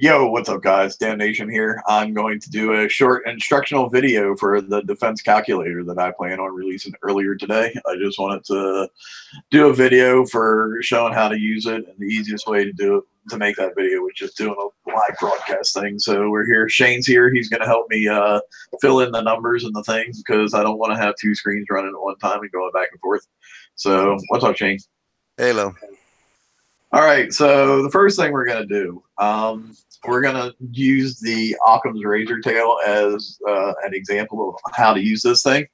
Yo, what's up, guys? Damnation here. I'm going to do a short instructional video for the defense calculator that I plan on releasing earlier today. I just wanted to do a video for showing how to use it, and the easiest way to do it, to make that video, was just doing a live broadcast thing. So we're here. Shane's here. He's going to help me fill in the numbers and the things because I don't want to have two screens running at one time and going back and forth. So what's up, Shane? Hello. All right, so the first thing we're going to do, we're going to use the Occam's razor tail as an example of how to use this thing.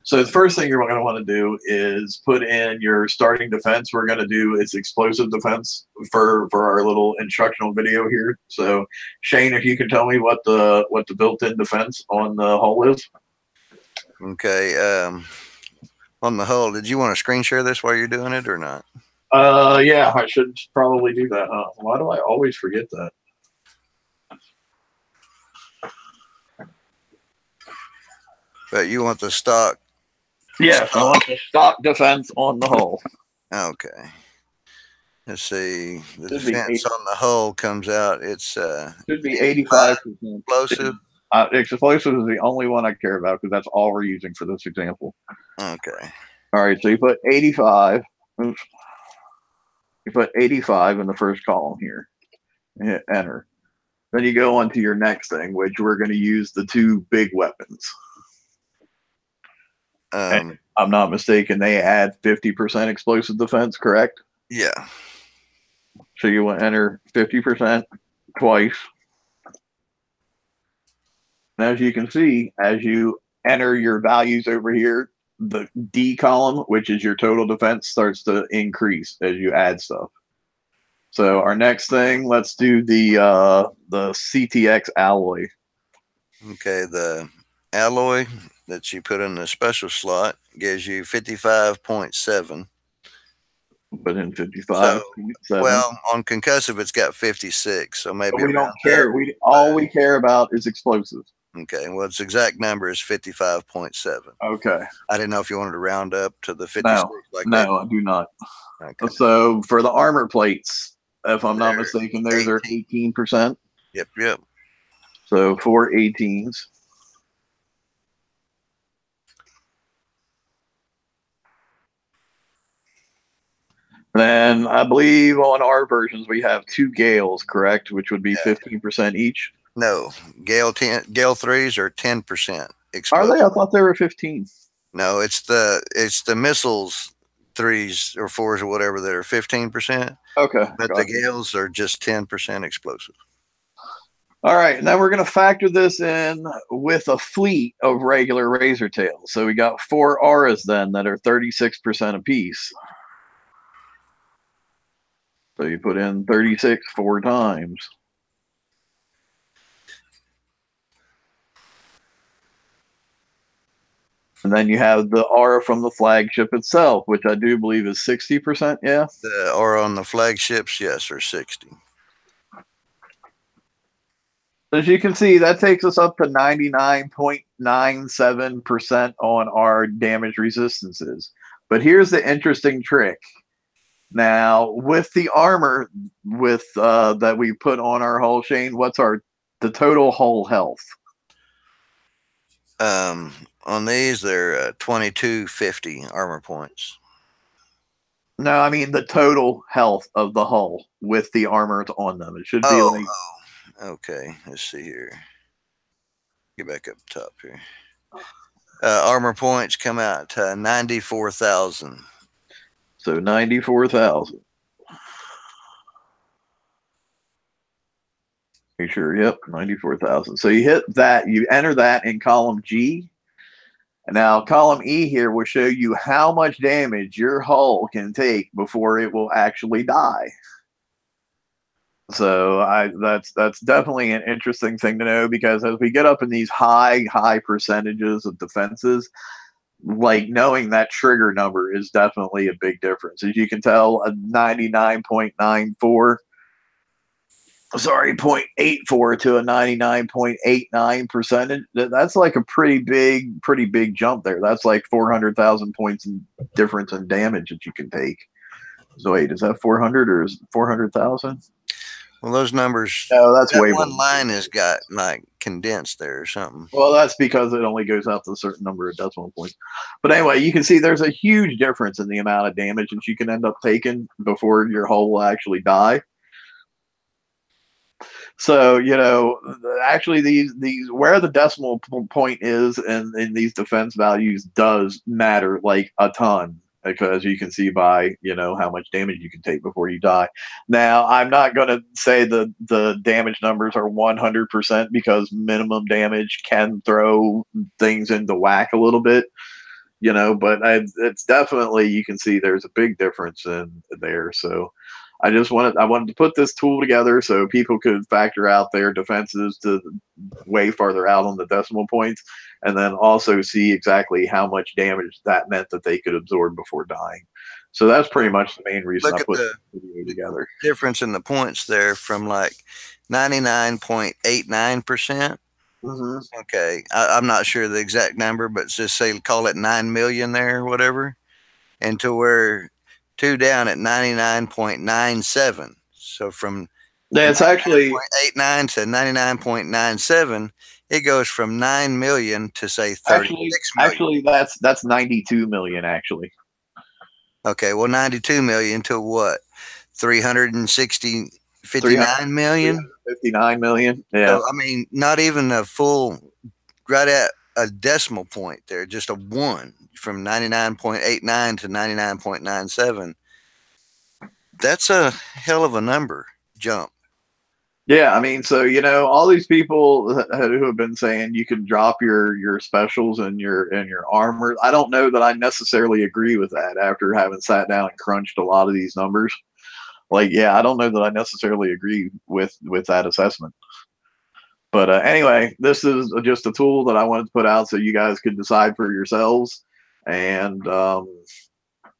So the first thing you're going to want to do is put in your starting defense. We're going to do its explosive defense for our little instructional video here. So Shane, if you can tell me what the built-in defense on the hull is. Okay. On the hull, did you want to screen share this while you're doing it or not? Yeah, I should probably do that, huh? Why do I always forget that? But you want the stock? Yeah, I want the stock defense on the hull. Okay. Let's see. The defense on the hull comes out. It's should be 85% explosive. Explosive is the only one I care about because that's all we're using for this example. Okay. All right, so you put 85. Oops. You put 85 in the first column here and hit enter. Then you go on to your next thing, which we're going to use the two big weapons. And I'm not mistaken, they add 50% explosive defense, correct? Yeah. So you want to enter 50% twice. And as you can see, as you enter your values over here, the D column, which is your total defense, starts to increase as you add stuff. So our next thing, let's do the CTX alloy. Okay, the alloy that you put in the special slot gives you 55.7. Put in 55. So, well, on concussive, it's got 56. So maybe we don't care. All we care about is explosives. Okay, well, its exact number is 55.7. Okay. I didn't know if you wanted to round up to the 56. No, I do not. Okay. So for the armor plates, if I'm not mistaken, those are 18%. Yep. So 4 18s. Then I believe on our versions we have 2 Gales, correct? Which would be 15% each. No, Gale 3s are 10%. Are they? I thought they were 15. No, it's the missiles 3s or 4s or whatever that are 15%. Okay. But the Gales are just 10% explosive. All right, and then we're going to factor this in with a fleet of regular razor tails. So we got 4 auras then that are 36% apiece. So you put in 36 4 times. And then you have the aura from the flagship itself, which I do believe is 60%, yeah? The aura on the flagships, yes, are 60. As you can see, that takes us up to 99.97% on our damage resistances. But here's the interesting trick. Now, with the armor that we put on our hull, Shane, what's the total hull health? On these, they're 2250 armor points. No, I mean the total health of the hull with the armor on them. It should be like. Okay, let's see here. Get back up top here. Armor points come out to 94,000. So 94,000. Make sure, yep, 94,000. So you hit that, you enter that in column G. And now column E here will show you how much damage your hull can take before it will actually die. So that's definitely an interesting thing to know, because as we get up in these high percentages of defenses, like knowing that trigger number is definitely a big difference. As you can tell, a 99.94 0.84 to a 99.89%. That's like a pretty big jump there. That's like 400,000 points in difference in damage that you can take. So wait, is that 400 or is it 400,000? Well, those numbers, No, that's that way more. one line has got like condensed there or something. Well, that's because it only goes out to a certain number of decimal points. But anyway, you can see there's a huge difference in the amount of damage that you can end up taking before your hull will actually die. So, you know, actually these where the decimal point is in these defense values does matter like a ton, because you can see by, you know, how much damage you can take before you die. Now, I'm not going to say the damage numbers are 100%, because minimum damage can throw things into whack a little bit, you know, but it's definitely, you can see there's a big difference in there. So I wanted to put this tool together so people could factor out their defenses to way farther out on the decimal points, and then also see exactly how much damage that meant that they could absorb before dying. So that's pretty much the main reason Look I at put the the video together. difference in the points there from like 99.89%. Mm-hmm. Okay, I'm not sure the exact number, but just say call it 9 million there or whatever, and to where two down at 99.97. So from That's actually 89 to 99.97, it goes from 9 million to say 36 million. actually that's 92 million actually. Okay, well 92 million to what? 360 59 million. 59 million. Yeah. So I mean, not even a full, right at a decimal point there, just a one from 99.89 to 99.97. That's a hell of a number jump. Yeah, I mean, so you know, all these people who have been saying you can drop your specials and your armor. I don't know that I necessarily agree with that after having sat down and crunched a lot of these numbers. Like, yeah, I don't know that I necessarily agree with that assessment. But anyway, this is just a tool that I wanted to put out so you guys could decide for yourselves. And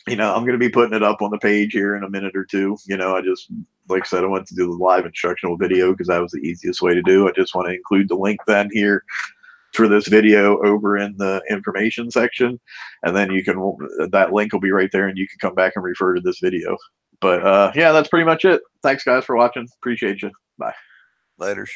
you know, I'm going to be putting it up on the page here in a minute or two. You know, I just, like I said, I wanted to do the live instructional video because that was the easiest way to do. I just want to include the link then here for this video over in the information section. And then you can, that link will be right there and you can come back and refer to this video. But yeah, that's pretty much it. Thanks guys for watching. Appreciate you. Bye. Laters.